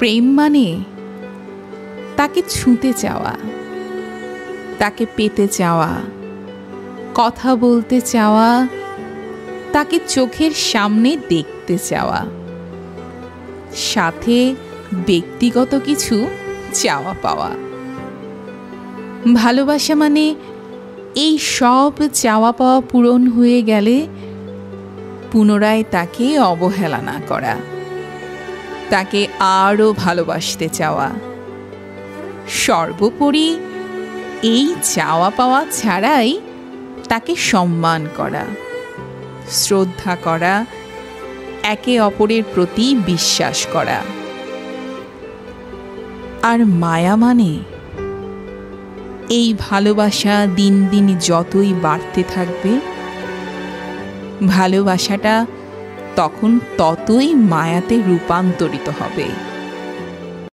প্রেম মানে তাকে ছুঁতে চাওয়া, তাকে পেতে চাওয়া, কথা বলতে চাওয়া, তাকে চোখের সামনে দেখতে চাওয়া, সাথে ব্যক্তিগত কিছু চাওয়া পাওয়া। ভালোবাসা মানে এই সব চাওয়া পাওয়া পূরণ হয়ে গেলে পুনরায় তাকে অবহেলা না করা, তাকে আরও ভালোবাসতে চাওয়া, সর্বোপরি এই চাওয়া পাওয়া ছাড়াই তাকে সম্মান করা, শ্রদ্ধা করা, একে অপরের প্রতি বিশ্বাস করা। আর মায়া মানে এই ভালোবাসা দিন দিন যতই বাড়তে থাকবে, ভালোবাসাটা তখন ততই মায়াতে রূপান্তরিত হবে।